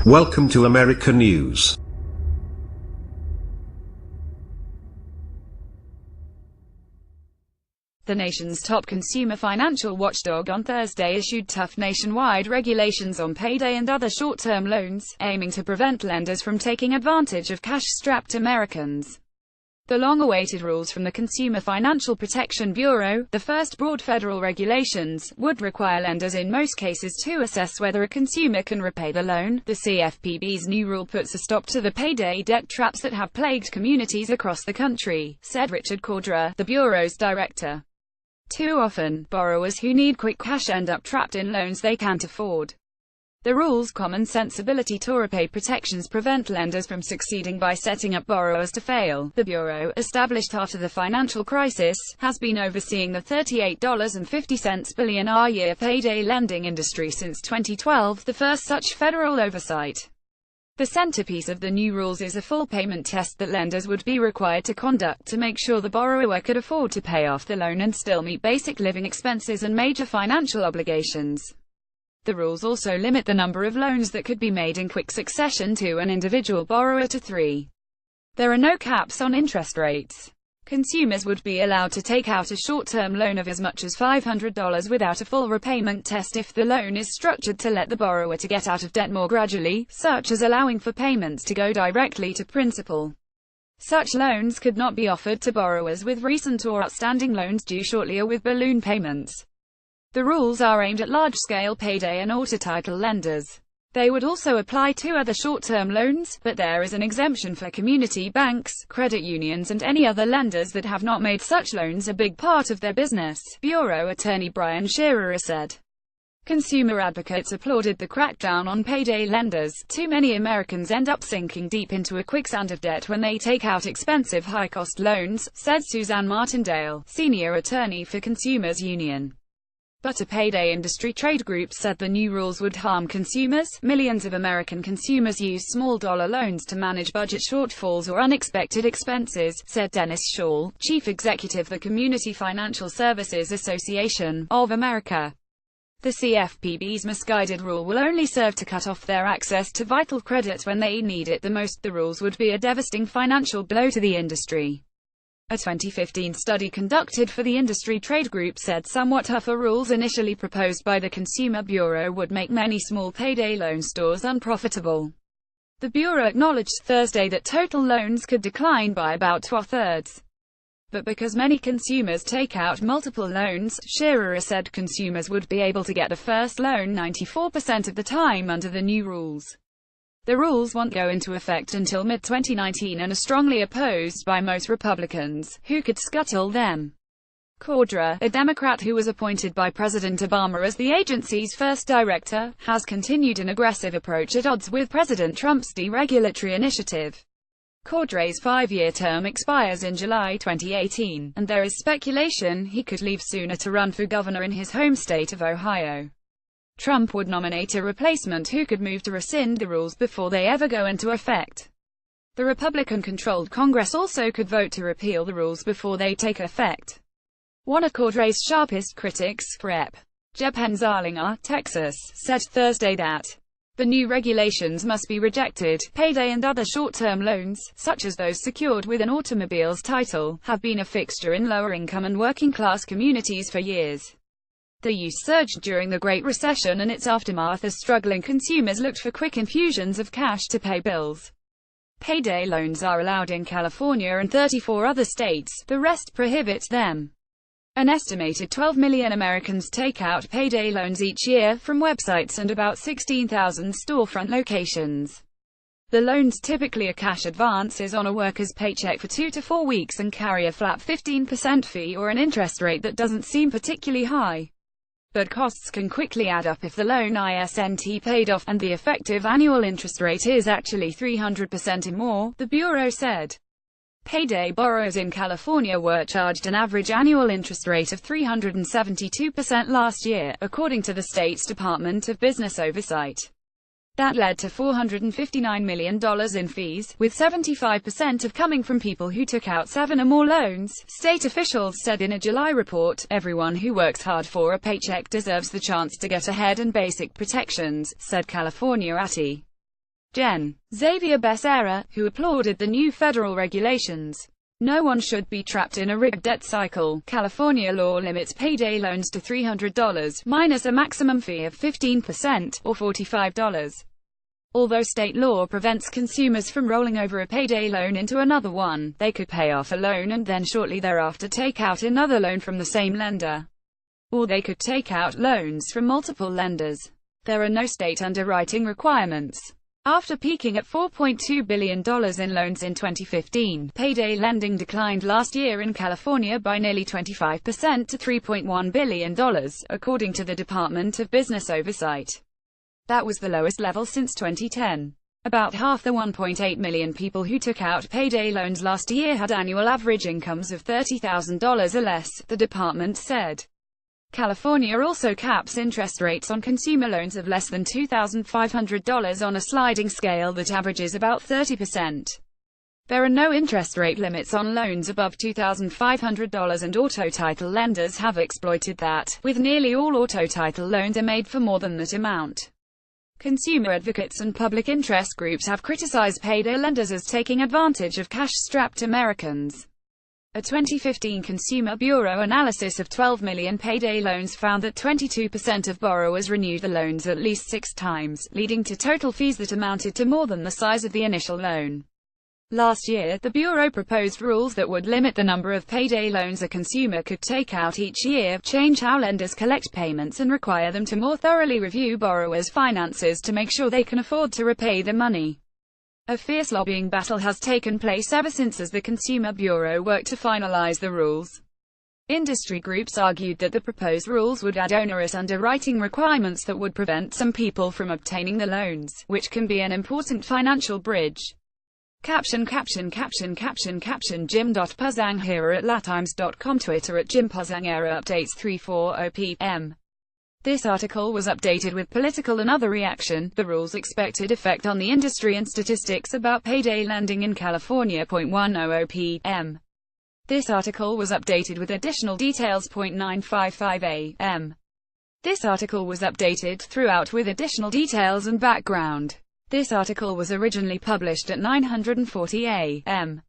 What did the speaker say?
Welcome to America News. The nation's top consumer financial watchdog on Thursday issued tough nationwide regulations on payday and other short-term loans, aiming to prevent lenders from taking advantage of cash-strapped Americans. The long-awaited rules from the Consumer Financial Protection Bureau, the first broad federal regulations, would require lenders in most cases to assess whether a consumer can repay the loan. The CFPB's new rule puts a stop to the payday debt traps that have plagued communities across the country, said Richard Cordra, the Bureau's director. Too often, borrowers who need quick cash end up trapped in loans they can't afford. The rule's common-sense ability to repay protections prevent lenders from succeeding by setting up borrowers to fail. The Bureau, established after the financial crisis, has been overseeing the $38.50 billion a year payday lending industry since 2012, the first such federal oversight. The centerpiece of the new rules is a full payment test that lenders would be required to conduct to make sure the borrower could afford to pay off the loan and still meet basic living expenses and major financial obligations. The rules also limit the number of loans that could be made in quick succession to an individual borrower to 3. There are no caps on interest rates. Consumers would be allowed to take out a short-term loan of as much as $500 without a full repayment test if the loan is structured to let the borrower to get out of debt more gradually, such as allowing for payments to go directly to principal. Such loans could not be offered to borrowers with recent or outstanding loans due shortly or with balloon payments. The rules are aimed at large-scale payday and auto title lenders. They would also apply to other short-term loans, but there is an exemption for community banks, credit unions and any other lenders that have not made such loans a big part of their business, Bureau Attorney Brian Shearer said. Consumer advocates applauded the crackdown on payday lenders. Too many Americans end up sinking deep into a quicksand of debt when they take out expensive high-cost loans, said Suzanne Martindale, senior attorney for Consumers Union. But a payday industry trade group said the new rules would harm consumers. Millions of American consumers use small-dollar loans to manage budget shortfalls or unexpected expenses, said Dennis Schall, chief executive of the Community Financial Services Association of America. The CFPB's misguided rule will only serve to cut off their access to vital credit when they need it the most. The rules would be a devastating financial blow to the industry. A 2015 study conducted for the industry trade group said somewhat tougher rules initially proposed by the Consumer Bureau would make many small payday loan stores unprofitable. The Bureau acknowledged Thursday that total loans could decline by about 2/3. But because many consumers take out multiple loans, Shearer said consumers would be able to get the first loan 94% of the time under the new rules. The rules won't go into effect until mid-2019 and are strongly opposed by most Republicans, who could scuttle them. Cordra, a Democrat who was appointed by President Obama as the agency's first director, has continued an aggressive approach at odds with President Trump's deregulatory initiative. Cordra's 5-year term expires in July 2018, and there is speculation he could leave sooner to run for governor in his home state of Ohio. Trump would nominate a replacement who could move to rescind the rules before they ever go into effect. The Republican-controlled Congress also could vote to repeal the rules before they take effect. One of Cordra's sharpest critics, Rep. Jeb Hensarlinger, Texas, said Thursday that the new regulations must be rejected. Payday and other short-term loans, such as those secured with an automobile's title, have been a fixture in lower-income and working-class communities for years. The use surged during the Great Recession and its aftermath as struggling consumers looked for quick infusions of cash to pay bills. Payday loans are allowed in California and 34 other states, the rest prohibits them. An estimated 12 million Americans take out payday loans each year, from websites and about 16,000 storefront locations. The loans typically are cash advances on a worker's paycheck for 2 to 4 weeks and carry a flat 15% fee or an interest rate that doesn't seem particularly high. But costs can quickly add up if the loan isn't paid off, and the effective annual interest rate is actually 300% or more, the Bureau said. Payday borrowers in California were charged an average annual interest rate of 372% last year, according to the state's Department of Business Oversight. That led to $459 million in fees, with 75% of coming from people who took out 7 or more loans, state officials said in a July report. Everyone who works hard for a paycheck deserves the chance to get ahead and basic protections, said California ATI. Gen. Xavier Becerra, who applauded the new federal regulations. No one should be trapped in a rigged debt cycle. California law limits payday loans to $300, minus a maximum fee of 15%, or $45. Although state law prevents consumers from rolling over a payday loan into another one, they could pay off a loan and then shortly thereafter take out another loan from the same lender. Or they could take out loans from multiple lenders. There are no state underwriting requirements. After peaking at $4.2 billion in loans in 2015, payday lending declined last year in California by nearly 25% to $3.1 billion, according to the Department of Business Oversight. That was the lowest level since 2010. About half the 1.8 million people who took out payday loans last year had annual average incomes of $30,000 or less, the department said. California also caps interest rates on consumer loans of less than $2,500 on a sliding scale that averages about 30%. There are no interest rate limits on loans above $2,500 and auto title lenders have exploited that, with nearly all auto title loans are made for more than that amount. Consumer advocates and public interest groups have criticized payday lenders as taking advantage of cash-strapped Americans. A 2015 Consumer Bureau analysis of 12 million payday loans found that 22% of borrowers renewed the loans at least 6 times, leading to total fees that amounted to more than the size of the initial loan. Last year, the Bureau proposed rules that would limit the number of payday loans a consumer could take out each year, change how lenders collect payments and require them to more thoroughly review borrowers' finances to make sure they can afford to repay the money. A fierce lobbying battle has taken place ever since as the Consumer Bureau worked to finalize the rules. Industry groups argued that the proposed rules would add onerous underwriting requirements that would prevent some people from obtaining the loans, which can be an important financial bridge. Caption Jim.Puzanghera at latimes.com, Twitter at Jim.Puzanghera, updates 3:40 p.m. This article was updated with political and other reaction. The rules expected effect on the industry and statistics about payday lending in California. 0.10 p.m. This article was updated with additional details. 0.955 a.m. This article was updated throughout with additional details and background. This article was originally published at 9:40 a.m.